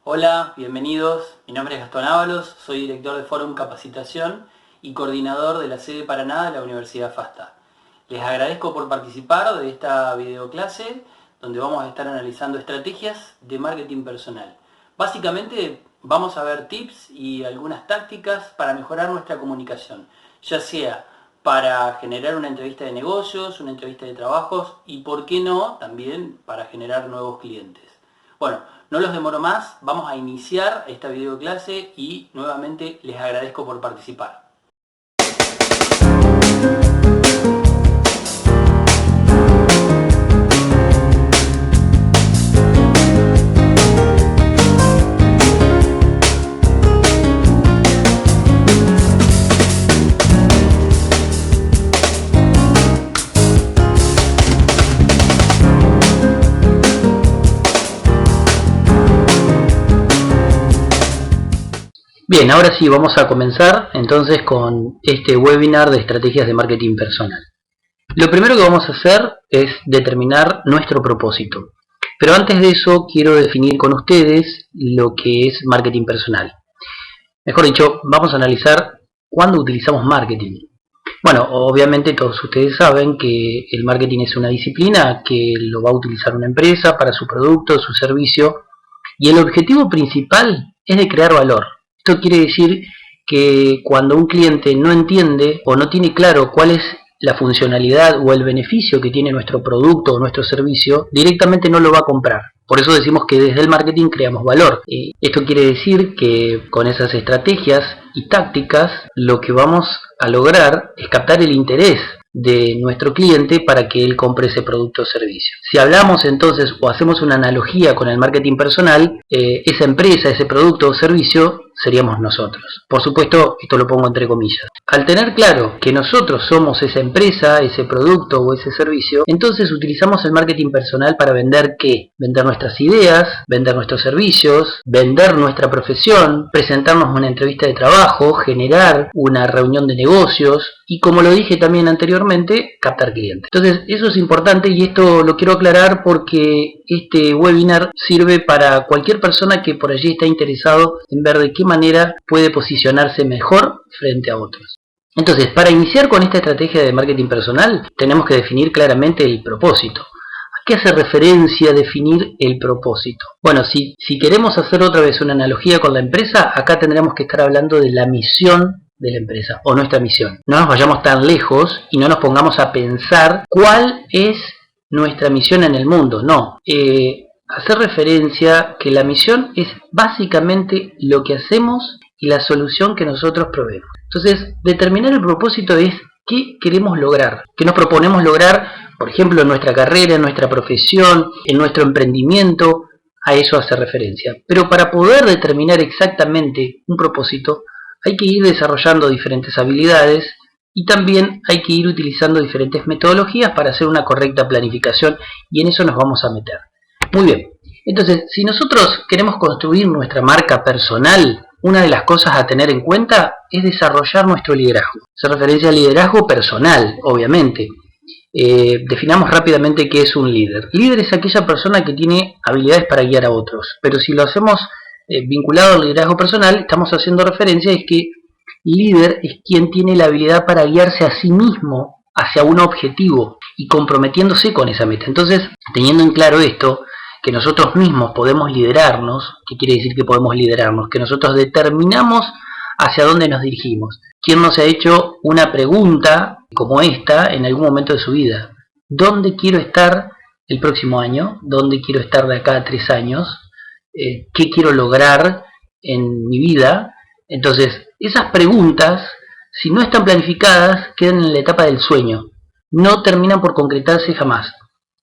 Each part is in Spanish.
Hola, bienvenidos. Mi nombre es Gastón Ábalos, soy director de Forum Capacitación y coordinador de la sede Paraná de la Universidad FASTA. Les agradezco por participar de esta videoclase donde vamos a estar analizando estrategias de marketing personal. Básicamente vamos a ver tips y algunas tácticas para mejorar nuestra comunicación, ya sea para generar una entrevista de negocios, una entrevista de trabajos y, por qué no, también para generar nuevos clientes. Bueno, no los demoro más, vamos a iniciar esta videoclase y nuevamente les agradezco por participar. Bien, ahora sí vamos a comenzar entonces con este webinar de estrategias de marketing personal. Lo primero que vamos a hacer es determinar nuestro propósito. Pero antes de eso quiero definir con ustedes lo que es marketing personal. Mejor dicho, vamos a analizar cuándo utilizamos marketing. Bueno, obviamente todos ustedes saben que el marketing es una disciplina que lo va a utilizar una empresa para su producto, su servicio, y el objetivo principal es de crear valor. Esto quiere decir que cuando un cliente no entiende o no tiene claro cuál es la funcionalidad o el beneficio que tiene nuestro producto o nuestro servicio, directamente no lo va a comprar. Por eso decimos que desde el marketing creamos valor. Esto quiere decir que con esas estrategias y tácticas lo que vamos a lograr es captar el interés de nuestro cliente para que él compre ese producto o servicio. Si hablamos entonces o hacemos una analogía con el marketing personal, esa empresa, ese producto o servicio seríamos nosotros. Por supuesto, esto lo pongo entre comillas. Al tener claro que nosotros somos esa empresa, ese producto o ese servicio, entonces utilizamos el marketing personal para vender ¿qué? Vender nuestras ideas, vender nuestros servicios, vender nuestra profesión, presentarnos una entrevista de trabajo, generar una reunión de negocios y, como lo dije también anteriormente, captar clientes. Entonces, eso es importante y esto lo quiero aclarar porque este webinar sirve para cualquier persona que por allí está interesado en ver de qué manera puede posicionarse mejor frente a otros. Entonces, para iniciar con esta estrategia de marketing personal, tenemos que definir claramente el propósito. ¿A qué hace referencia definir el propósito? Bueno, si queremos hacer otra vez una analogía con la empresa, acá tendremos que estar hablando de la misión de la empresa o nuestra misión. No nos vayamos tan lejos y no nos pongamos a pensar cuál es nuestra misión en el mundo. No, hacer referencia que la misión es básicamente lo que hacemos y la solución que nosotros proveemos. Entonces, determinar el propósito es qué queremos lograr, qué nos proponemos lograr, por ejemplo, en nuestra carrera, en nuestra profesión, en nuestro emprendimiento. A eso hace referencia. Pero para poder determinar exactamente un propósito, hay que ir desarrollando diferentes habilidades y también hay que ir utilizando diferentes metodologías para hacer una correcta planificación, y en eso nos vamos a meter. Muy bien, entonces, si nosotros queremos construir nuestra marca personal, una de las cosas a tener en cuenta es desarrollar nuestro liderazgo. Se referencia al liderazgo personal, obviamente. Definamos rápidamente qué es un líder. Líder es aquella persona que tiene habilidades para guiar a otros, pero si lo hacemos vinculado al liderazgo personal, estamos haciendo referencia es que líder es quien tiene la habilidad para guiarse a sí mismo hacia un objetivo y comprometiéndose con esa meta. Entonces, teniendo en claro esto, que nosotros mismos podemos liderarnos, ¿qué quiere decir que podemos liderarnos? Que nosotros determinamos hacia dónde nos dirigimos. ¿Quién no se ha hecho una pregunta como esta en algún momento de su vida? ¿Dónde quiero estar el próximo año? ¿Dónde quiero estar de acá a 3 años? ¿Qué quiero lograr en mi vida? Entonces, esas preguntas, si no están planificadas, quedan en la etapa del sueño. No terminan por concretarse jamás.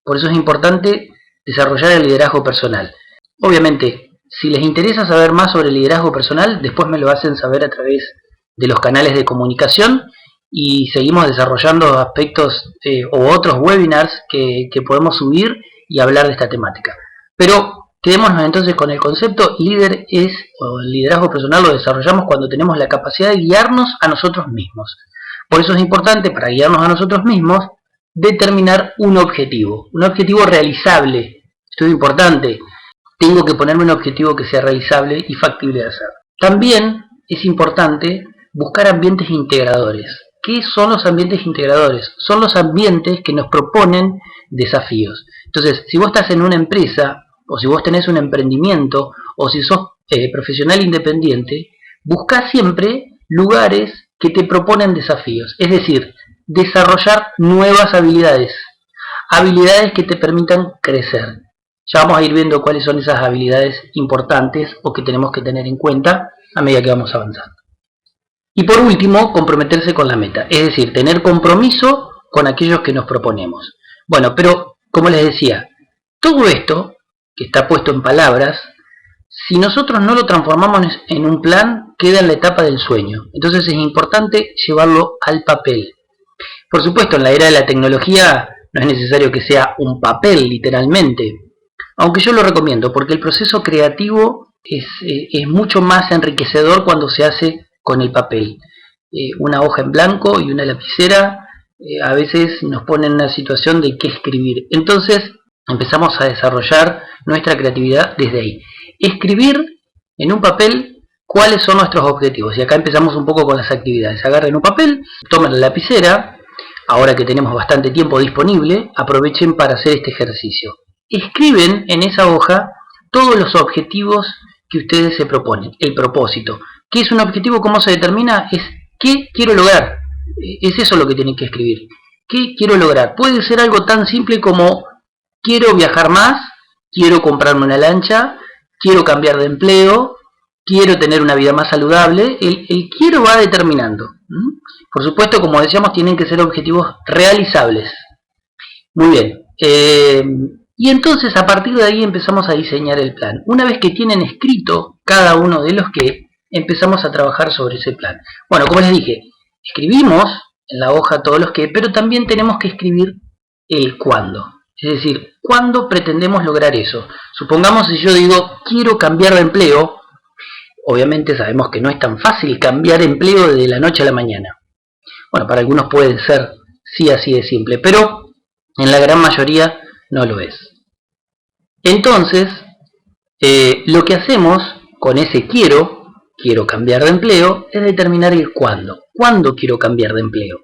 Por eso es importante desarrollar el liderazgo personal. Obviamente, si les interesa saber más sobre el liderazgo personal, después me lo hacen saber a través de los canales de comunicación y seguimos desarrollando aspectos o otros webinars que podemos subir y hablar de esta temática. Pero quedémonos entonces con el concepto líder o el liderazgo personal lo desarrollamos cuando tenemos la capacidad de guiarnos a nosotros mismos. Por eso es importante, para guiarnos a nosotros mismos, determinar un objetivo realizable. Esto es importante. tengo que ponerme un objetivo que sea realizable y factible de hacer. También es importante buscar ambientes integradores. ¿Qué son los ambientes integradores? Son los ambientes que nos proponen desafíos. Entonces, si vos estás en una empresa, o si vos tenés un emprendimiento, o si sos profesional independiente, busca siempre lugares que te proponen desafíos. Es decir, desarrollar nuevas habilidades. Habilidades que te permitan crecer. Ya vamos a ir viendo cuáles son esas habilidades importantes o que tenemos que tener en cuenta a medida que vamos avanzando. Y por último, comprometerse con la meta, es decir, tener compromiso con aquellos que nos proponemos. Bueno, pero como les decía, todo esto que está puesto en palabras, si nosotros no lo transformamos en un plan, queda en la etapa del sueño. Entonces es importante llevarlo al papel. Por supuesto, en la era de la tecnología no es necesario que sea un papel, literalmente. Aunque yo lo recomiendo, porque el proceso creativo es mucho más enriquecedor cuando se hace con el papel. Una hoja en blanco y una lapicera a veces nos ponen en una situación de qué escribir. Entonces empezamos a desarrollar nuestra creatividad desde ahí. Escribir en un papel cuáles son nuestros objetivos. Y acá empezamos un poco con las actividades. Agarren un papel, tomen la lapicera. Ahora que tenemos bastante tiempo disponible, aprovechen para hacer este ejercicio. Escriben en esa hoja todos los objetivos que ustedes se proponen, el propósito. ¿Qué es un objetivo? ¿Cómo se determina? Es ¿qué quiero lograr? Es eso lo que tienen que escribir. ¿Qué quiero lograr? Puede ser algo tan simple como quiero viajar más, quiero comprarme una lancha, quiero cambiar de empleo, quiero tener una vida más saludable. El quiero va determinando. Por supuesto, como decíamos, tienen que ser objetivos realizables. Muy bien. Y entonces a partir de ahí empezamos a diseñar el plan. Una vez que tienen escrito cada uno de los que, empezamos a trabajar sobre ese plan. Bueno, como les dije, escribimos en la hoja todos los que, pero también tenemos que escribir el cuándo. Es decir, ¿cuándo pretendemos lograr eso? Supongamos si yo digo, quiero cambiar de empleo. Obviamente sabemos que no es tan fácil cambiar de empleo de la noche a la mañana. Bueno, para algunos puede ser sí así de simple, pero en la gran mayoría no lo es. Entonces, lo que hacemos con ese quiero cambiar de empleo, es determinar el cuándo. ¿Cuándo quiero cambiar de empleo?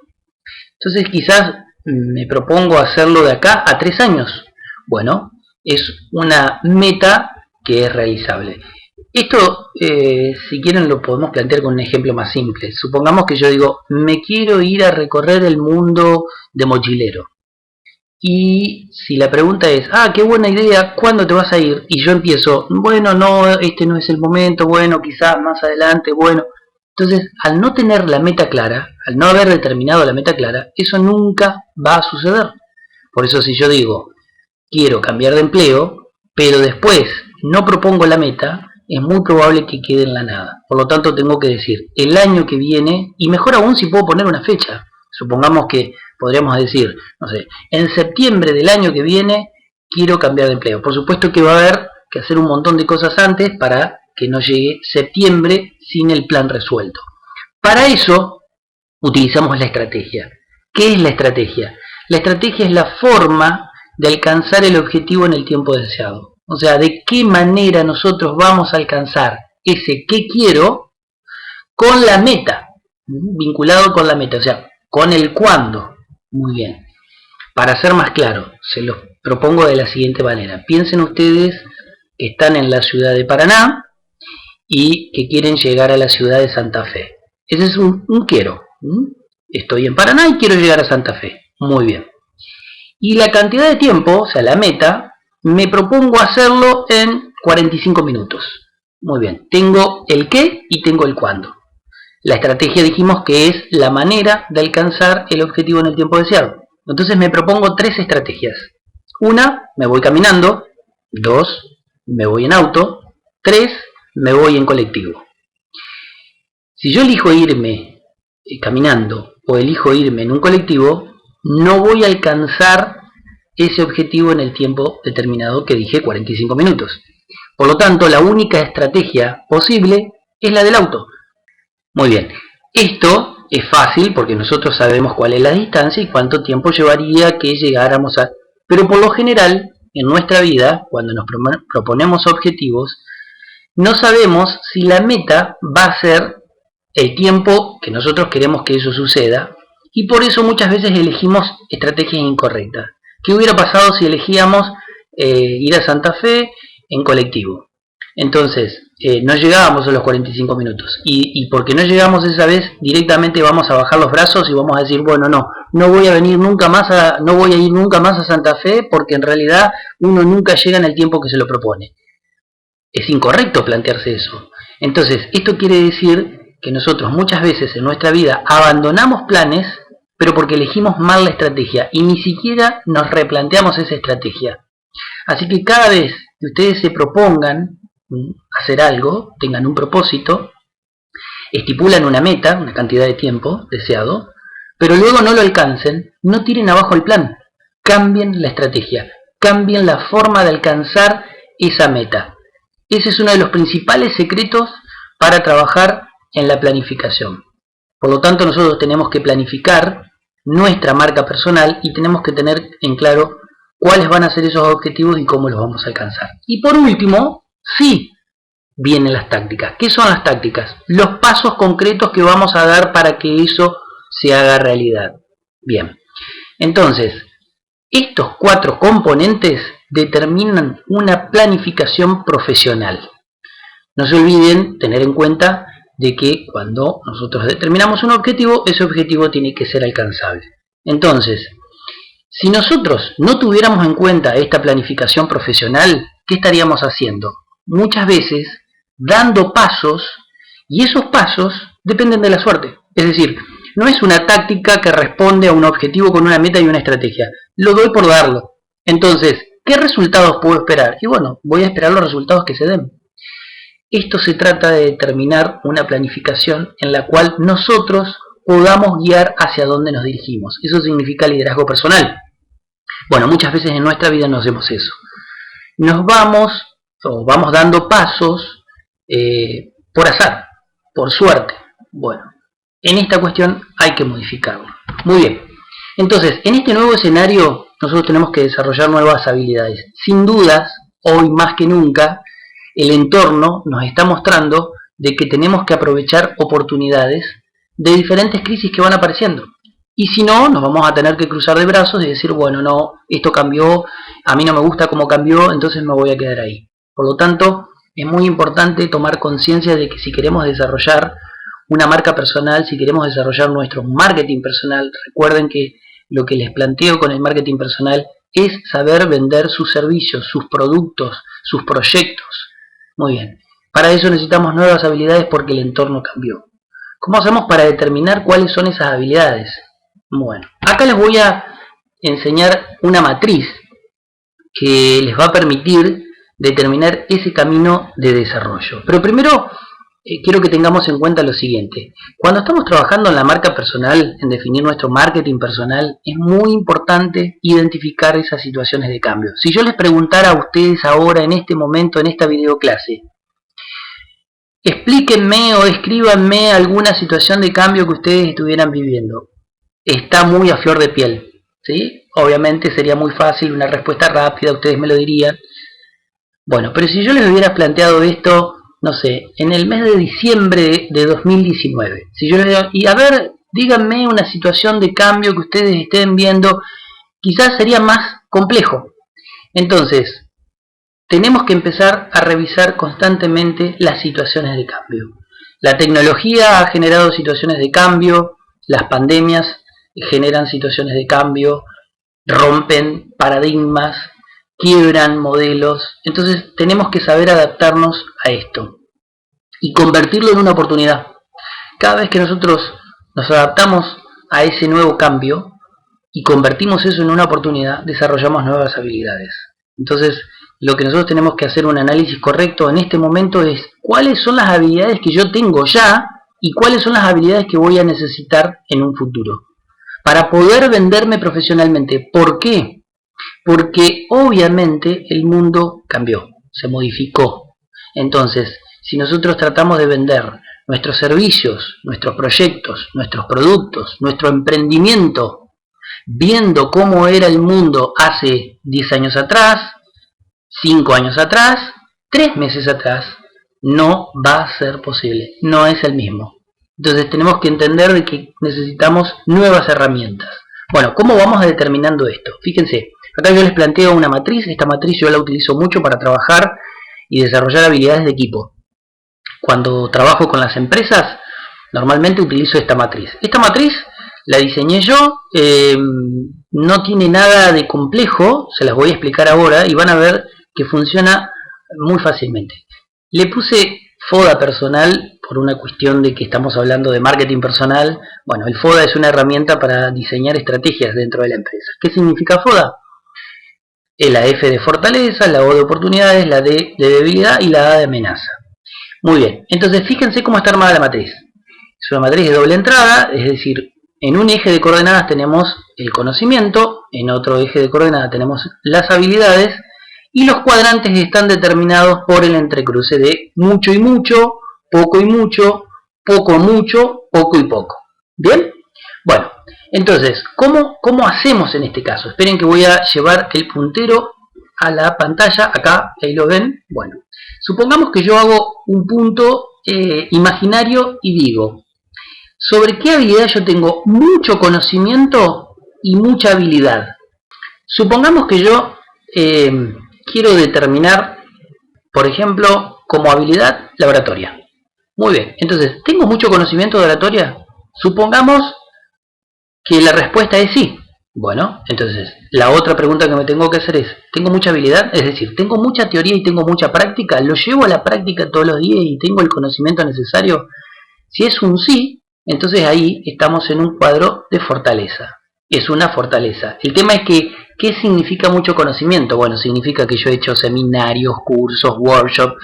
Entonces quizás me propongo hacerlo de acá a 3 años. Bueno, es una meta que es realizable. Esto, si quieren, lo podemos plantear con un ejemplo más simple. Supongamos que yo digo, me quiero ir a recorrer el mundo de mochilero. Y si la pregunta es, qué buena idea, ¿cuándo te vas a ir? Y yo empiezo, bueno, no, este no es el momento, bueno, quizás más adelante, bueno. Entonces, al no tener la meta clara, al no haber determinado la meta clara, eso nunca va a suceder. Por eso si yo digo, quiero cambiar de empleo, pero después no propongo la meta, es muy probable que quede en la nada. Por lo tanto, tengo que decir, el año que viene, y mejor aún si puedo poner una fecha. Supongamos que podríamos decir, no sé, en septiembre del año que viene quiero cambiar de empleo. Por supuesto que va a haber que hacer un montón de cosas antes para que no llegue septiembre sin el plan resuelto. Para eso utilizamos la estrategia. ¿Qué es la estrategia? La estrategia es la forma de alcanzar el objetivo en el tiempo deseado. O sea, de qué manera nosotros vamos a alcanzar ese qué quiero con la meta, vinculado con la meta, o sea, con el cuándo. Muy bien. Para ser más claro, se los propongo de la siguiente manera. Piensen ustedes que están en la ciudad de Paraná y que quieren llegar a la ciudad de Santa Fe. Ese es un quiero. Estoy en Paraná y quiero llegar a Santa Fe. Muy bien. Y la cantidad de tiempo, o sea, la meta, me propongo hacerlo en 45 minutos. Muy bien. Tengo el qué y tengo el cuándo. La estrategia dijimos que es la manera de alcanzar el objetivo en el tiempo deseado. Entonces me propongo 3 estrategias. 1, me voy caminando. 2, me voy en auto. 3, me voy en colectivo. Si yo elijo irme caminando o elijo irme en un colectivo, no voy a alcanzar ese objetivo en el tiempo determinado que dije, 45 minutos. Por lo tanto, la única estrategia posible es la del auto. Muy bien, esto es fácil porque nosotros sabemos cuál es la distancia y cuánto tiempo llevaría que llegáramos a... Pero por lo general en nuestra vida, cuando nos proponemos objetivos, no sabemos si la meta va a ser el tiempo que nosotros queremos que eso suceda, y por eso muchas veces elegimos estrategias incorrectas. ¿Qué hubiera pasado si elegíamos ir a Santa Fe en colectivo? Entonces, no llegábamos a los 45 minutos. Y porque no llegamos esa vez, directamente vamos a bajar los brazos y vamos a decir, bueno, no voy a venir nunca más no voy a ir nunca más a Santa Fe, porque en realidad uno nunca llega en el tiempo que se lo propone. Es incorrecto plantearse eso. Entonces, esto quiere decir que nosotros muchas veces en nuestra vida abandonamos planes, pero porque elegimos mal la estrategia y ni siquiera nos replanteamos esa estrategia. Así que cada vez que ustedes se propongan hacer algo, tengan un propósito, estipulan una meta, una cantidad de tiempo deseado, pero luego no lo alcancen, no tiren abajo el plan, cambien la estrategia, cambien la forma de alcanzar esa meta. Ese es uno de los principales secretos para trabajar en la planificación. Por lo tanto, nosotros tenemos que planificar nuestra marca personal y tenemos que tener en claro cuáles van a ser esos objetivos y cómo los vamos a alcanzar. Y por último, sí, vienen las tácticas. ¿Qué son las tácticas? Los pasos concretos que vamos a dar para que eso se haga realidad. Bien, entonces, estos 4 componentes determinan una planificación profesional. No se olviden tener en cuenta de que cuando nosotros determinamos un objetivo, ese objetivo tiene que ser alcanzable. Entonces, si nosotros no tuviéramos en cuenta esta planificación profesional, ¿qué estaríamos haciendo? Muchas veces dando pasos, y esos pasos dependen de la suerte. Es decir, no es una táctica que responde a un objetivo con una meta y una estrategia. Lo doy por darlo. Entonces, ¿qué resultados puedo esperar? Y bueno, voy a esperar los resultados que se den. Esto se trata de determinar una planificación en la cual nosotros podamos guiar hacia dónde nos dirigimos. Eso significa liderazgo personal. Bueno, muchas veces en nuestra vida no hacemos eso. Nos vamos dando pasos por azar, por suerte. Bueno, en esta cuestión hay que modificarlo. Muy bien. Entonces, en este nuevo escenario, nosotros tenemos que desarrollar nuevas habilidades. Sin dudas, hoy más que nunca, el entorno nos está mostrando de que tenemos que aprovechar oportunidades de diferentes crisis que van apareciendo. Y si no, nos vamos a tener que cruzar de brazos y decir, bueno, no, esto cambió, a mí no me gusta cómo cambió, entonces me voy a quedar ahí. Por lo tanto, es muy importante tomar conciencia de que si queremos desarrollar una marca personal, si queremos desarrollar nuestro marketing personal, recuerden que lo que les planteo con el marketing personal es saber vender sus servicios, sus productos, sus proyectos. Muy bien, para eso necesitamos nuevas habilidades porque el entorno cambió. ¿Cómo hacemos para determinar cuáles son esas habilidades? Bueno, acá les voy a enseñar una matriz que les va a permitir determinar ese camino de desarrollo. Pero primero quiero que tengamos en cuenta lo siguiente. Cuando estamos trabajando en la marca personal, en definir nuestro marketing personal, es muy importante identificar esas situaciones de cambio. Si yo les preguntara a ustedes ahora, en este momento, en esta videoclase, explíquenme o escríbanme alguna situación de cambio que ustedes estuvieran viviendo. Está muy a flor de piel, ¿sí? Obviamente sería muy fácil, una respuesta rápida, ustedes me lo dirían. Bueno, pero si yo les hubiera planteado esto, no sé, en el mes de diciembre de 2019, si yo les digo, y a ver, díganme una situación de cambio que ustedes estén viendo, quizás sería más complejo. Entonces, tenemos que empezar a revisar constantemente las situaciones de cambio. La tecnología ha generado situaciones de cambio, las pandemias generan situaciones de cambio, rompen paradigmas, quiebran modelos. Entonces tenemos que saber adaptarnos a esto y convertirlo en una oportunidad. Cada vez que nosotros nos adaptamos a ese nuevo cambio y convertimos eso en una oportunidad, desarrollamos nuevas habilidades. Entonces, lo que nosotros tenemos que hacer un análisis correcto en este momento es cuáles son las habilidades que yo tengo ya y cuáles son las habilidades que voy a necesitar en un futuro para poder venderme profesionalmente. ¿Por qué? Porque obviamente el mundo cambió, se modificó. Entonces, si nosotros tratamos de vender nuestros servicios, nuestros proyectos, nuestros productos, nuestro emprendimiento, viendo cómo era el mundo hace 10 años atrás, 5 años atrás, 3 meses atrás, no va a ser posible, no es el mismo. Entonces tenemos que entender de que necesitamos nuevas herramientas. Bueno, ¿cómo vamos determinando esto? Fíjense, acá yo les planteo una matriz. Esta matriz yo la utilizo mucho para trabajar y desarrollar habilidades de equipo. Cuando trabajo con las empresas, normalmente utilizo esta matriz. Esta matriz la diseñé yo, no tiene nada de complejo, se las voy a explicar ahora y van a ver que funciona muy fácilmente. Le puse FODA personal por una cuestión de que estamos hablando de marketing personal. Bueno, el FODA es una herramienta para diseñar estrategias dentro de la empresa. ¿Qué significa FODA? La F de fortaleza, la O de oportunidades, la D de debilidad y la A de amenaza. Muy bien, entonces fíjense cómo está armada la matriz. Es una matriz de doble entrada, es decir, en un eje de coordenadas tenemos el conocimiento, en otro eje de coordenadas tenemos las habilidades, y los cuadrantes están determinados por el entrecruce de mucho y mucho, poco y mucho, poco mucho, poco y poco. ¿Bien? Bueno, entonces, ¿cómo hacemos en este caso? Esperen que voy a llevar el puntero a la pantalla, acá, ahí lo ven. Bueno, supongamos que yo hago un punto imaginario y digo, ¿sobre qué habilidad yo tengo mucho conocimiento y mucha habilidad? Supongamos que yo quiero determinar, por ejemplo, como habilidad, la oratoria. Muy bien, entonces, ¿tengo mucho conocimiento de oratoria? Supongamos que la respuesta es sí. Bueno, entonces, la otra pregunta que me tengo que hacer es, ¿tengo mucha habilidad? Es decir, ¿tengo mucha teoría y tengo mucha práctica? ¿Lo llevo a la práctica todos los días y tengo el conocimiento necesario? Si es un sí, entonces ahí estamos en un cuadro de fortaleza. Es una fortaleza. El tema es que, ¿qué significa mucho conocimiento? Bueno, significa que yo he hecho seminarios, cursos, workshops,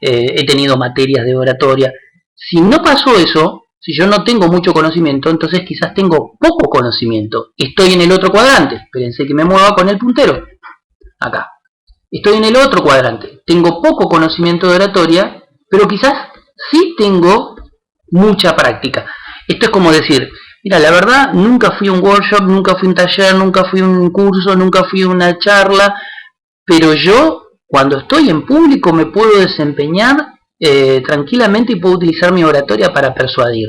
he tenido materias de oratoria. Si no pasó eso, si yo no tengo mucho conocimiento, entonces quizás tengo poco conocimiento. Estoy en el otro cuadrante. Espérense que me mueva con el puntero. Acá. Estoy en el otro cuadrante. Tengo poco conocimiento de oratoria, pero quizás sí tengo mucha práctica. Esto es como decir, mira, la verdad, nunca fui a un workshop, nunca fui a un taller, nunca fui a un curso, nunca fui a una charla, pero yo, cuando estoy en público, me puedo desempeñar tranquilamente y puedo utilizar mi oratoria para persuadir.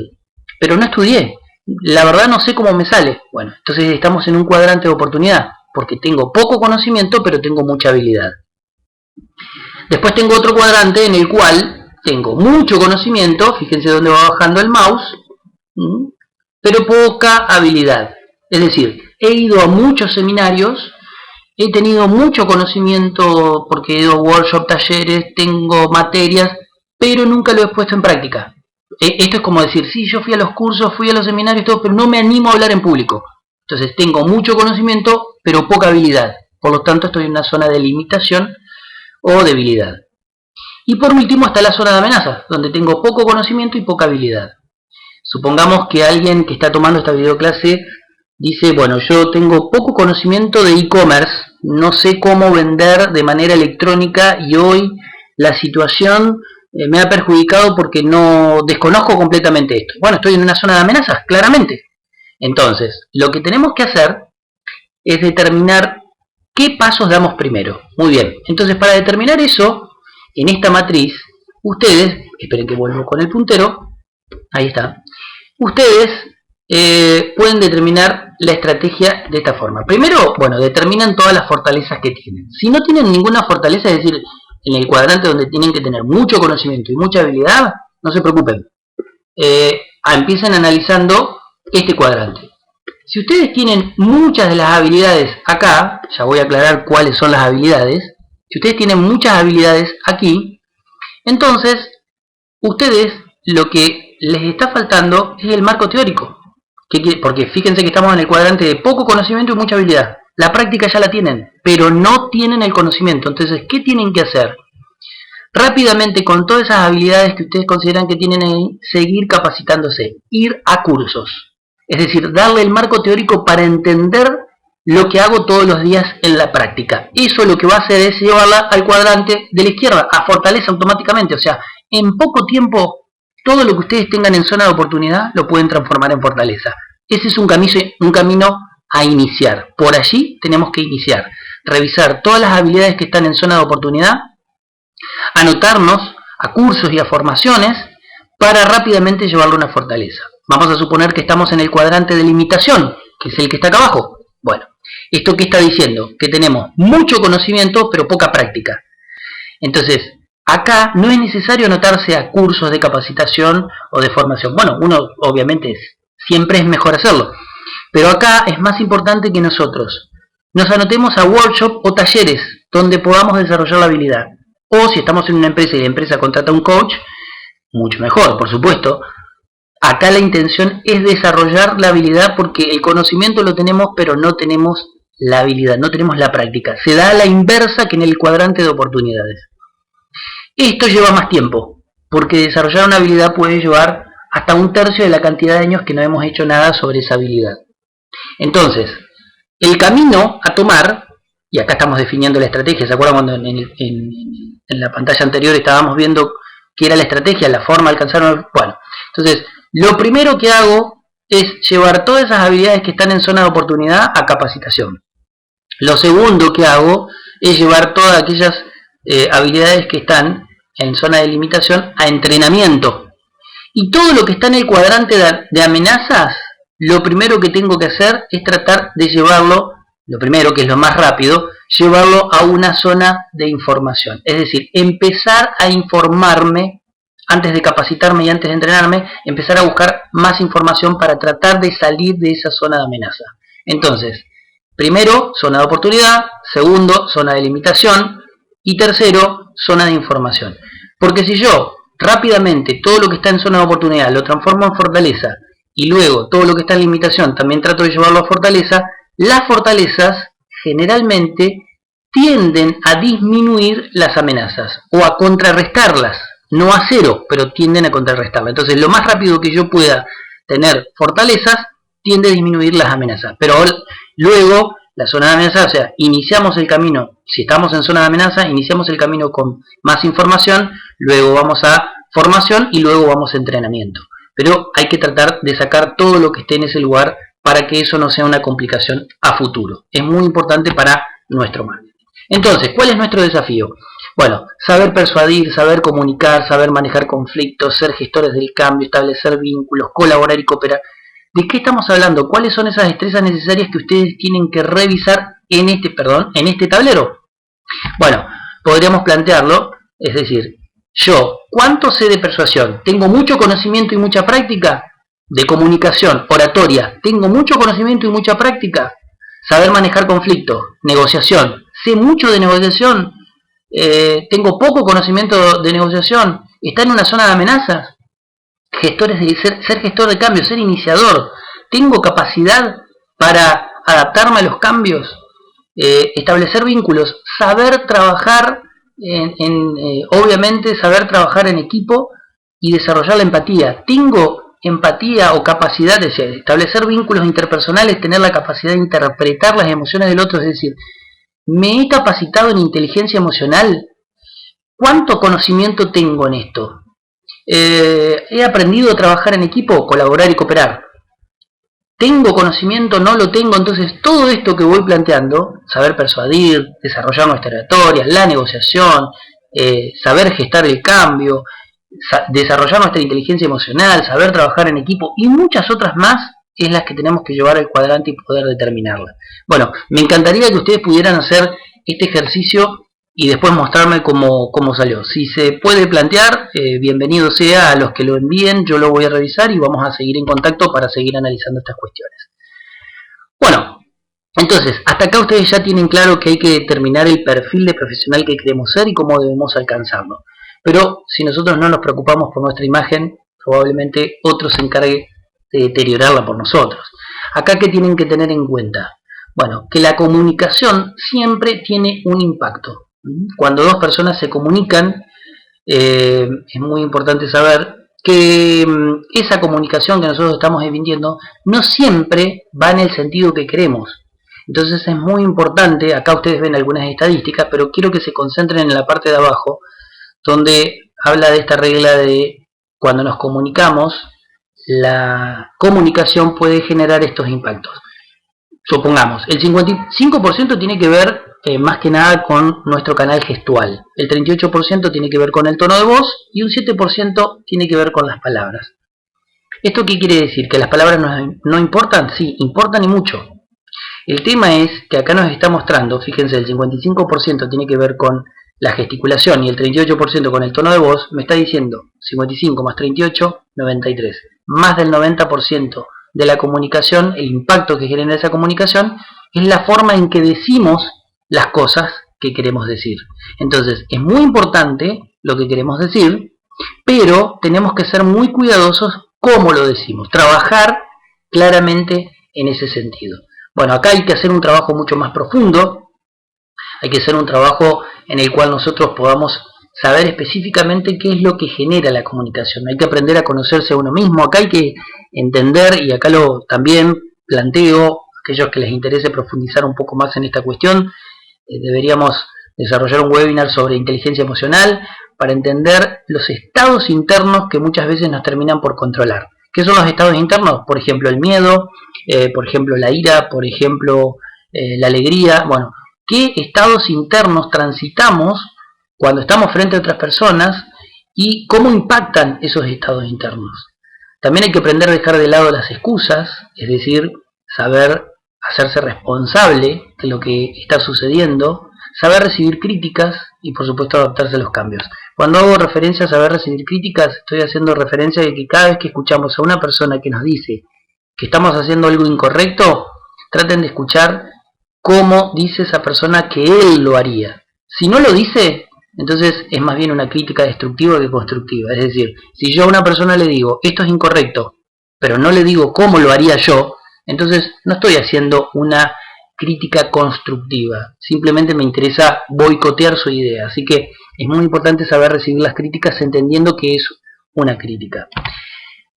Pero no estudié. La verdad no sé cómo me sale. Bueno, entonces estamos en un cuadrante de oportunidad, porque tengo poco conocimiento, pero tengo mucha habilidad. Después tengo otro cuadrante en el cual tengo mucho conocimiento, fíjense dónde va bajando el mouse, pero poca habilidad. Es decir, he ido a muchos seminarios, he tenido mucho conocimiento porque he ido a workshops, talleres, tengo materias, pero nunca lo he puesto en práctica. Esto es como decir, sí, yo fui a los cursos, fui a los seminarios, todo, pero no me animo a hablar en público. Entonces tengo mucho conocimiento, pero poca habilidad. Por lo tanto, estoy en una zona de limitación o debilidad. Y por último está la zona de amenaza, donde tengo poco conocimiento y poca habilidad. Supongamos que alguien que está tomando esta videoclase dice, bueno, yo tengo poco conocimiento de e-commerce, no sé cómo vender de manera electrónica y hoy la situación me ha perjudicado porque no desconozco completamente esto. Bueno, estoy en una zona de amenazas, claramente. Entonces, lo que tenemos que hacer es determinar qué pasos damos primero. Muy bien, entonces para determinar eso, en esta matriz, ustedes, esperen que vuelvo con el puntero, ahí está, ustedes pueden determinar la estrategia de esta forma. Primero, bueno, determinan todas las fortalezas que tienen. Si no tienen ninguna fortaleza, es decir, en el cuadrante donde tienen que tener mucho conocimiento y mucha habilidad, no se preocupen. Empiecen analizando este cuadrante. Si ustedes tienen muchas de las habilidades acá, ya voy a aclarar cuáles son las habilidades. Si ustedes tienen muchas habilidades aquí, entonces ustedes lo que les está faltando es el marco teórico. Porque fíjense que estamos en el cuadrante de poco conocimiento y mucha habilidad. La práctica ya la tienen, pero no tienen el conocimiento. Entonces, ¿qué tienen que hacer? Rápidamente, con todas esas habilidades que ustedes consideran que tienen ahí, seguir capacitándose, ir a cursos. Es decir, darle el marco teórico para entender lo que hago todos los días en la práctica. Eso lo que va a hacer es llevarla al cuadrante de la izquierda, a fortaleza automáticamente. O sea, en poco tiempo, todo lo que ustedes tengan en zona de oportunidad lo pueden transformar en fortaleza. Ese es un camino a iniciar. Por allí tenemos que iniciar. revisar todas las habilidades que están en zona de oportunidad, anotarnos a cursos y a formaciones para rápidamente llevarlo a una fortaleza. Vamos a suponer que estamos en el cuadrante de limitación, que es el que está acá abajo. Bueno, ¿esto qué está diciendo? Que tenemos mucho conocimiento pero poca práctica. Entonces, acá no es necesario anotarse a cursos de capacitación o de formación. Bueno, uno obviamente siempre es mejor hacerlo, pero acá es más importante que nosotros nos anotemos a workshop o talleres donde podamos desarrollar la habilidad. O si estamos en una empresa y la empresa contrata un coach, mucho mejor, por supuesto. Acá la intención es desarrollar la habilidad porque el conocimiento lo tenemos, pero no tenemos la habilidad, no tenemos la práctica. Se da a la inversa que en el cuadrante de oportunidades. Esto lleva más tiempo, porque desarrollar una habilidad puede llevar hasta 1/3 de la cantidad de años que no hemos hecho nada sobre esa habilidad. Entonces, el camino a tomar, y acá estamos definiendo la estrategia, ¿se acuerdan cuando en la pantalla anterior estábamos viendo qué era la estrategia, la forma de alcanzar? Bueno, entonces, lo primero que hago es llevar todas esas habilidades que están en zona de oportunidad a capacitación. Lo segundo que hago es llevar todas aquellas habilidades que están en zona de limitación a entrenamiento. Y todo lo que está en el cuadrante de amenazas, lo primero que tengo que hacer es tratar de llevarlo, lo primero que es lo más rápido, llevarlo a una zona de información. Es decir, empezar a informarme antes de capacitarme y antes de entrenarme, empezar a buscar más información para tratar de salir de esa zona de amenaza. Entonces, primero, zona de oportunidad, segundo, zona de limitación y tercero, zona de información. Porque si yo rápidamente todo lo que está en zona de oportunidad lo transformo en fortaleza y luego todo lo que está en limitación también trato de llevarlo a fortaleza, las fortalezas generalmente tienden a disminuir las amenazas o a contrarrestarlas. No a cero, pero tienden a contrarrestarla. Entonces, lo más rápido que yo pueda tener fortalezas, tiende a disminuir las amenazas. Pero luego, la zona de amenaza, o sea, iniciamos el camino, si estamos en zona de amenaza, iniciamos el camino con más información, luego vamos a formación y luego vamos a entrenamiento. Pero hay que tratar de sacar todo lo que esté en ese lugar para que eso no sea una complicación a futuro. Es muy importante para nuestro marketing. Entonces, ¿cuál es nuestro desafío? Bueno, saber persuadir, saber comunicar, saber manejar conflictos, ser gestores del cambio, establecer vínculos, colaborar y cooperar. ¿De qué estamos hablando? ¿Cuáles son esas destrezas necesarias que ustedes tienen que revisar en este tablero? Bueno, podríamos plantearlo, es decir, yo, ¿cuánto sé de persuasión? ¿Tengo mucho conocimiento y mucha práctica? De comunicación, oratoria, ¿tengo mucho conocimiento y mucha práctica? Saber manejar conflictos, negociación, ¿sé mucho de negociación? ¿Tengo poco conocimiento de negociación? ¿Está en una zona de amenazas? Ser gestor de cambio, ser iniciador. ¿Tengo capacidad para adaptarme a los cambios? Establecer vínculos, saber trabajar, obviamente saber trabajar en equipo y desarrollar la empatía. ¿Tengo empatía o capacidad de establecer vínculos interpersonales, tener la capacidad de interpretar las emociones del otro? Es decir, ¿me he capacitado en inteligencia emocional? ¿Cuánto conocimiento tengo en esto? ¿He aprendido a trabajar en equipo, colaborar y cooperar? ¿Tengo conocimiento? ¿No lo tengo? Entonces, todo esto que voy planteando, saber persuadir, desarrollar nuestra oratoria, la negociación, saber gestar el cambio, desarrollar nuestra inteligencia emocional, saber trabajar en equipo y muchas otras más, es las que tenemos que llevar al cuadrante y poder determinarla. Bueno, me encantaría que ustedes pudieran hacer este ejercicio y después mostrarme cómo salió. Si se puede plantear, bienvenido sea a los que lo envíen, yo lo voy a revisar y vamos a seguir en contacto para seguir analizando estas cuestiones. Bueno, entonces, hasta acá ustedes ya tienen claro que hay que determinar el perfil de profesional que queremos ser y cómo debemos alcanzarlo. Pero si nosotros no nos preocupamos por nuestra imagen, probablemente otro se encargue de deteriorarla por nosotros. Acá, ¿qué tienen que tener en cuenta? Bueno, que la comunicación siempre tiene un impacto. Cuando dos personas se comunican, es muy importante saber que esa comunicación que nosotros estamos emitiendo no siempre va en el sentido que queremos. Entonces es muy importante, acá ustedes ven algunas estadísticas, pero quiero que se concentren en la parte de abajo, donde habla de esta regla de cuando nos comunicamos, la comunicación puede generar estos impactos. Supongamos, el 55% tiene que ver más que nada con nuestro canal gestual. El 38% tiene que ver con el tono de voz y un 7% tiene que ver con las palabras. ¿Esto qué quiere decir? ¿Que las palabras no importan? Sí, importan y mucho. El tema es que acá nos está mostrando, fíjense, el 55% tiene que ver con la gesticulación y el 38% con el tono de voz. Me está diciendo 55 más 38, 93. Más del 90% de la comunicación, el impacto que genera esa comunicación, es la forma en que decimos las cosas que queremos decir. Entonces, es muy importante lo que queremos decir, pero tenemos que ser muy cuidadosos cómo lo decimos. Trabajar claramente en ese sentido. Bueno, acá hay que hacer un trabajo mucho más profundo. Hay que hacer un trabajo en el cual nosotros podamos saber específicamente qué es lo que genera la comunicación. Hay que aprender a conocerse a uno mismo. Acá hay que entender, y acá también planteo, aquellos que les interese profundizar un poco más en esta cuestión, deberíamos desarrollar un webinar sobre inteligencia emocional para entender los estados internos que muchas veces nos terminan por controlar. ¿Qué son los estados internos? Por ejemplo, el miedo, por ejemplo, la ira, por ejemplo, la alegría. Bueno, ¿qué estados internos transitamos cuando estamos frente a otras personas y cómo impactan esos estados internos? También hay que aprender a dejar de lado las excusas, es decir, saber hacerse responsable de lo que está sucediendo, saber recibir críticas y por supuesto adaptarse a los cambios. Cuando hago referencia a saber recibir críticas, estoy haciendo referencia de que cada vez que escuchamos a una persona que nos dice que estamos haciendo algo incorrecto, traten de escuchar cómo dice esa persona que él lo haría. Si no lo dice, entonces es más bien una crítica destructiva que constructiva. Es decir, si yo a una persona le digo esto es incorrecto, pero no le digo cómo lo haría yo, entonces no estoy haciendo una crítica constructiva. Simplemente me interesa boicotear su idea. Así que es muy importante saber recibir las críticas entendiendo que es una crítica.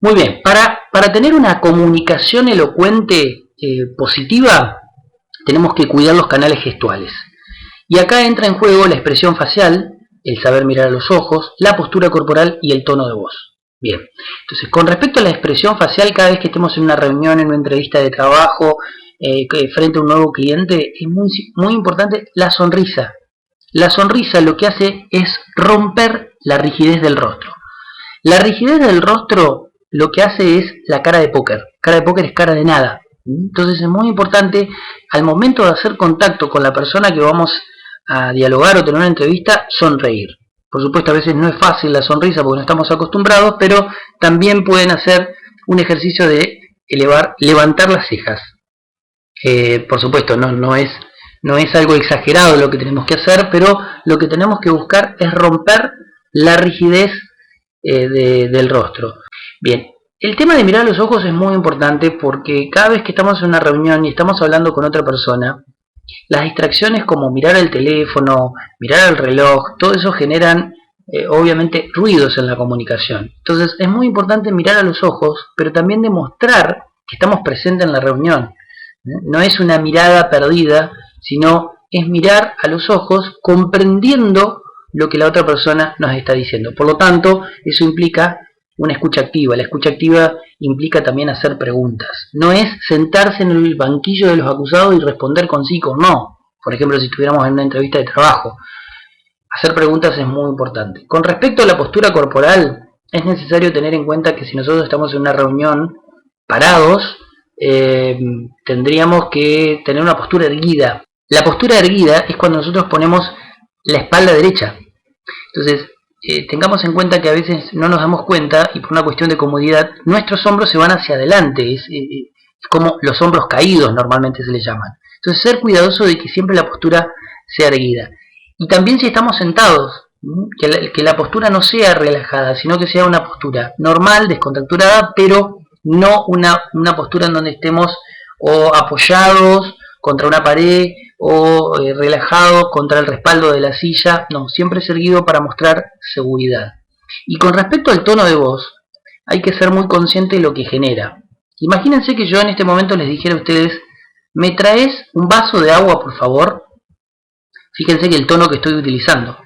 Muy bien, para tener una comunicación elocuente positiva, tenemos que cuidar los canales gestuales. Y acá entra en juego la expresión facial, el saber mirar a los ojos, la postura corporal y el tono de voz. Bien, entonces con respecto a la expresión facial, cada vez que estemos en una reunión, en una entrevista de trabajo, frente a un nuevo cliente, es muy importante la sonrisa. La sonrisa lo que hace es romper la rigidez del rostro. La rigidez del rostro lo que hace es la cara de póker. Cara de póker es cara de nada. Entonces es muy importante al momento de hacer contacto con la persona que vamos a dialogar o tener una entrevista, sonreír. Por supuesto a veces no es fácil la sonrisa porque no estamos acostumbrados, pero también pueden hacer un ejercicio de levantar las cejas. Por supuesto no es algo exagerado lo que tenemos que hacer, pero lo que tenemos que buscar es romper la rigidez del rostro. Bien, el tema de mirar a los ojos es muy importante porque cada vez que estamos en una reunión y estamos hablando con otra persona, las distracciones como mirar el teléfono, mirar el reloj, todo eso generan obviamente ruidos en la comunicación. Entonces es muy importante mirar a los ojos, pero también demostrar que estamos presentes en la reunión. No es una mirada perdida, sino es mirar a los ojos comprendiendo lo que la otra persona nos está diciendo. Por lo tanto, eso implica una escucha activa. La escucha activa implica también hacer preguntas. No es sentarse en el banquillo de los acusados y responder con sí o no. Por ejemplo, si estuviéramos en una entrevista de trabajo. Hacer preguntas es muy importante. Con respecto a la postura corporal, es necesario tener en cuenta que si nosotros estamos en una reunión parados, tendríamos que tener una postura erguida. La postura erguida es cuando nosotros ponemos la espalda derecha. Entonces, tengamos en cuenta que a veces no nos damos cuenta y por una cuestión de comodidad, nuestros hombros se van hacia adelante. Es como los hombros caídos normalmente se les llaman. Entonces, ser cuidadoso de que siempre la postura sea erguida. Y también si estamos sentados, que la postura no sea relajada, sino que sea una postura normal, descontracturada, pero no una postura en donde estemos o apoyados contra una pared o relajados contra el respaldo de la silla. No, siempre es erguido para mostrar seguridad. Y con respecto al tono de voz, hay que ser muy consciente de lo que genera. Imagínense que yo en este momento les dijera a ustedes, ¿me traes un vaso de agua, por favor? Fíjense que el tono que estoy utilizando.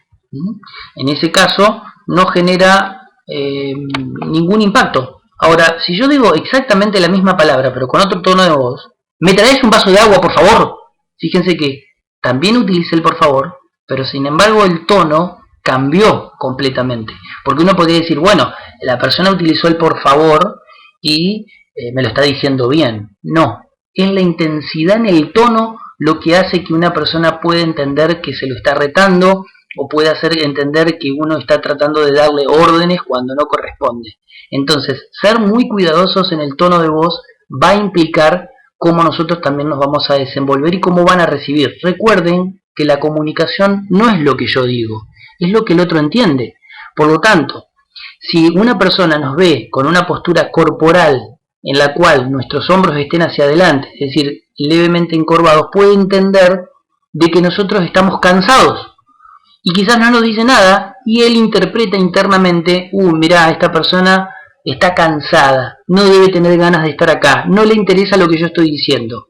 En ese caso no genera ningún impacto. Ahora, si yo digo exactamente la misma palabra, pero con otro tono de voz, ¿me traes un vaso de agua, por favor? Fíjense que también utilicé el por favor, pero sin embargo el tono cambió completamente. Porque uno podría decir, bueno, la persona utilizó el por favor y me lo está diciendo bien. No, es la intensidad en el tono lo que hace que una persona pueda entender que se lo está retando o puede hacer entender que uno está tratando de darle órdenes cuando no corresponde. Entonces, ser muy cuidadosos en el tono de voz va a implicar cómo nosotros también nos vamos a desenvolver y cómo van a recibir. Recuerden que la comunicación no es lo que yo digo, es lo que el otro entiende. Por lo tanto, si una persona nos ve con una postura corporal en la cual nuestros hombros estén hacia adelante, es decir, levemente encorvados, puede entender de que nosotros estamos cansados. Y quizás no nos dice nada y él interpreta internamente, mirá, esta persona está cansada, no debe tener ganas de estar acá, no le interesa lo que yo estoy diciendo.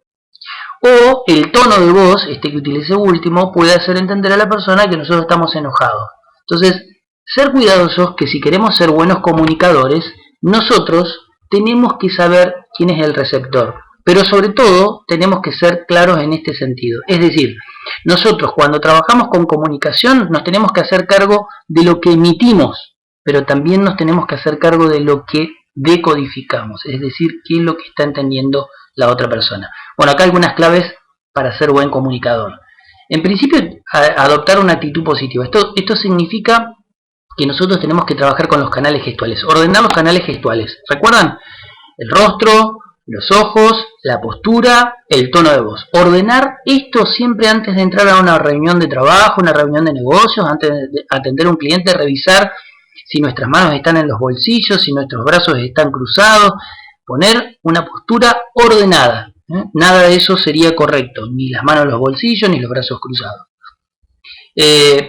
O el tono de voz, que utilicé último, puede hacer entender a la persona que nosotros estamos enojados. Entonces, ser cuidadosos que si queremos ser buenos comunicadores, nosotros tenemos que saber quién es el receptor. Pero sobre todo, tenemos que ser claros en este sentido. Es decir, nosotros cuando trabajamos con comunicación nos tenemos que hacer cargo de lo que emitimos, pero también nos tenemos que hacer cargo de lo que decodificamos, es decir, qué es lo que está entendiendo la otra persona. Bueno, acá algunas claves para ser buen comunicador. En principio, adoptar una actitud positiva. Esto significa que nosotros tenemos que trabajar con los canales gestuales, ordenar los canales gestuales. ¿Recuerdan? El rostro, los ojos, la postura, el tono de voz. Ordenar esto siempre antes de entrar a una reunión de trabajo, una reunión de negocios, antes de atender a un cliente, revisar si nuestras manos están en los bolsillos, si nuestros brazos están cruzados, poner una postura ordenada. Nada de eso sería correcto, ni las manos en los bolsillos, ni los brazos cruzados.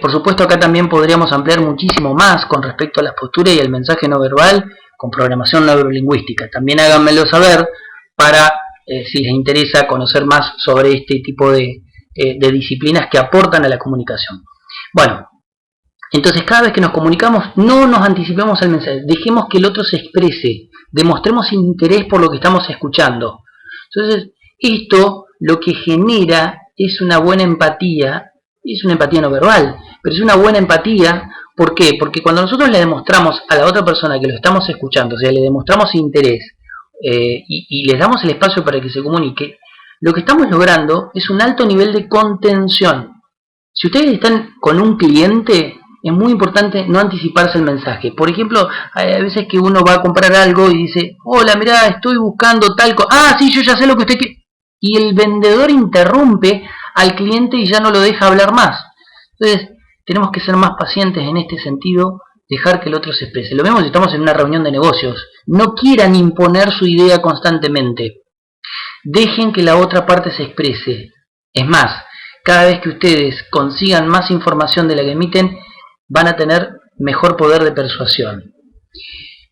Por supuesto, acá también podríamos ampliar muchísimo más con respecto a las posturas y el mensaje no verbal con programación neurolingüística. También háganmelo saber para, si les interesa, conocer más sobre este tipo de disciplinas que aportan a la comunicación. Bueno, entonces cada vez que nos comunicamos no nos anticipemos al mensaje, dejemos que el otro se exprese, demostremos interés por lo que estamos escuchando. Entonces esto lo que genera es una buena empatía, es una empatía no verbal, pero es una buena empatía. ¿Por qué? Porque cuando nosotros le demostramos a la otra persona que lo estamos escuchando, o sea, le demostramos interés y les damos el espacio para que se comunique, lo que estamos logrando es un alto nivel de contención. Si ustedes están con un cliente, es muy importante no anticiparse el mensaje. Por ejemplo, hay veces que uno va a comprar algo y dice, hola, mirá, estoy buscando tal cosa. Ah, sí, yo ya sé lo que usted quiere. Y el vendedor interrumpe al cliente y ya no lo deja hablar más. Entonces, tenemos que ser más pacientes en este sentido, dejar que el otro se exprese. Lo mismo si estamos en una reunión de negocios. No quieran imponer su idea constantemente. Dejen que la otra parte se exprese. Es más, cada vez que ustedes consigan más información de la que emiten, van a tener mejor poder de persuasión.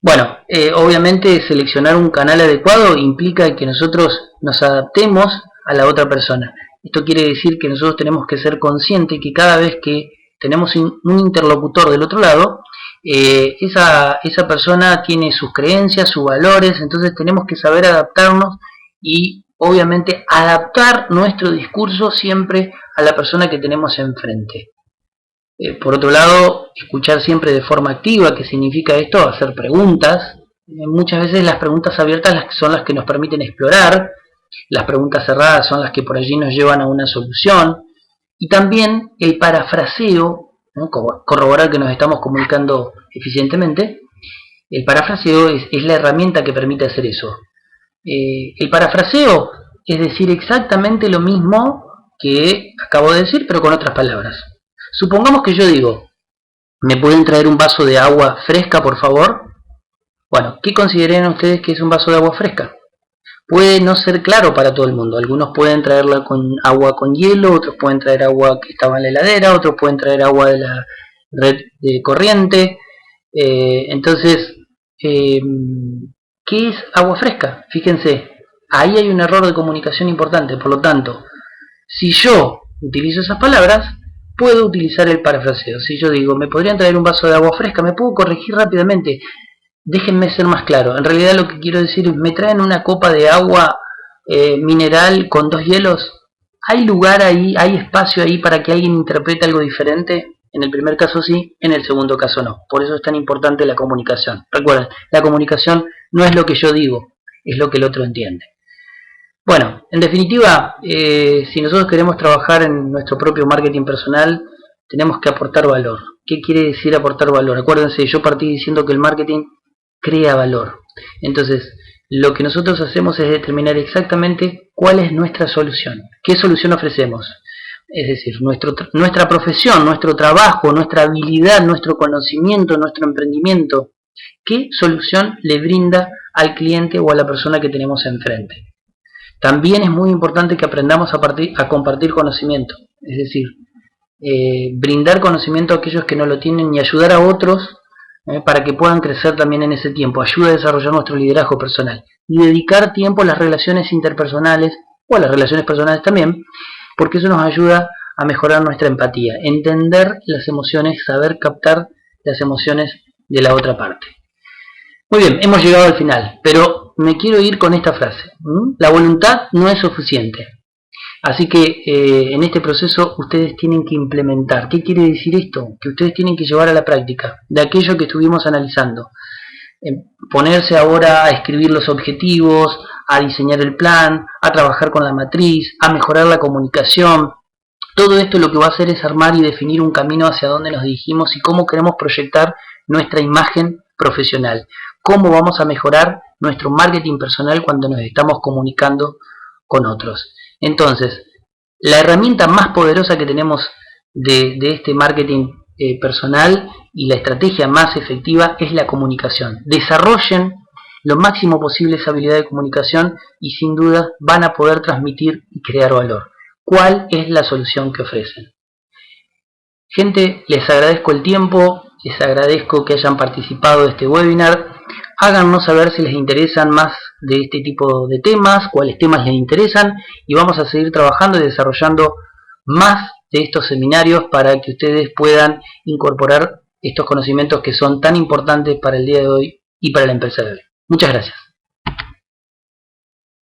Bueno, obviamente seleccionar un canal adecuado implica que nosotros nos adaptemos a la otra persona. Esto quiere decir que nosotros tenemos que ser conscientes que cada vez que tenemos un interlocutor del otro lado, esa persona tiene sus creencias, sus valores, entonces tenemos que saber adaptarnos y obviamente adaptar nuestro discurso siempre a la persona que tenemos enfrente. Por otro lado, escuchar siempre de forma activa. ¿Qué significa esto? Hacer preguntas. Muchas veces las preguntas abiertas son las que nos permiten explorar, las preguntas cerradas son las que por allí nos llevan a una solución. Y también el parafraseo, ¿no? Corroborar que nos estamos comunicando eficientemente. El parafraseo es la herramienta que permite hacer eso. El parafraseo es decir exactamente lo mismo que acabo de decir, pero con otras palabras. Supongamos que yo digo, ¿me pueden traer un vaso de agua fresca, por favor? Bueno, ¿qué consideran ustedes que es un vaso de agua fresca? Puede no ser claro para todo el mundo. Algunos pueden traerla con agua con hielo, otros pueden traer agua que estaba en la heladera, otros pueden traer agua de la red de corriente. Entonces, ¿qué es agua fresca? Fíjense, ahí hay un error de comunicación importante. Por lo tanto, si yo utilizo esas palabras, puedo utilizar el parafraseo. Si yo digo, ¿me podrían traer un vaso de agua fresca? Me puedo corregir rápidamente. Déjenme ser más claro. En realidad lo que quiero decir es, ¿me traen una copa de agua mineral con 2 hielos? ¿Hay lugar ahí, hay espacio ahí para que alguien interprete algo diferente? En el primer caso sí, en el segundo caso no. Por eso es tan importante la comunicación. Recuerden, la comunicación no es lo que yo digo, es lo que el otro entiende. Bueno, en definitiva, si nosotros queremos trabajar en nuestro propio marketing personal, tenemos que aportar valor. ¿Qué quiere decir aportar valor? Acuérdense, yo partí diciendo que el marketing crea valor. Entonces, lo que nosotros hacemos es determinar exactamente cuál es nuestra solución. ¿Qué solución ofrecemos? Es decir, nuestra profesión, nuestro trabajo, nuestra habilidad, nuestro conocimiento, nuestro emprendimiento. ¿Qué solución le brinda al cliente o a la persona que tenemos enfrente? También es muy importante que aprendamos a compartir conocimiento. Es decir, brindar conocimiento a aquellos que no lo tienen y ayudar a otros para que puedan crecer también en ese tiempo. Ayuda a desarrollar nuestro liderazgo personal y dedicar tiempo a las relaciones interpersonales o a las relaciones personales también, porque eso nos ayuda a mejorar nuestra empatía, entender las emociones, saber captar las emociones de la otra parte. Muy bien, hemos llegado al final, pero me quiero ir con esta frase. La voluntad no es suficiente. Así que en este proceso ustedes tienen que implementar. ¿Qué quiere decir esto? Que ustedes tienen que llevar a la práctica de aquello que estuvimos analizando. Ponerse ahora a escribir los objetivos, a diseñar el plan, a trabajar con la matriz, a mejorar la comunicación. Todo esto lo que va a hacer es armar y definir un camino hacia dónde nos dirigimos y cómo queremos proyectar nuestra imagen profesional. Cómo vamos a mejorar nuestro marketing personal cuando nos estamos comunicando con otros. Entonces, la herramienta más poderosa que tenemos de este marketing personal y la estrategia más efectiva es la comunicación. Desarrollen lo máximo posible esa habilidad de comunicación y sin duda van a poder transmitir y crear valor. ¿Cuál es la solución que ofrecen? Gente, les agradezco el tiempo, les agradezco que hayan participado de este webinar. Háganos saber si les interesan más de este tipo de temas, cuáles temas les interesan y vamos a seguir trabajando y desarrollando más de estos seminarios para que ustedes puedan incorporar estos conocimientos que son tan importantes para el día de hoy y para la empresa de hoy. Muchas gracias.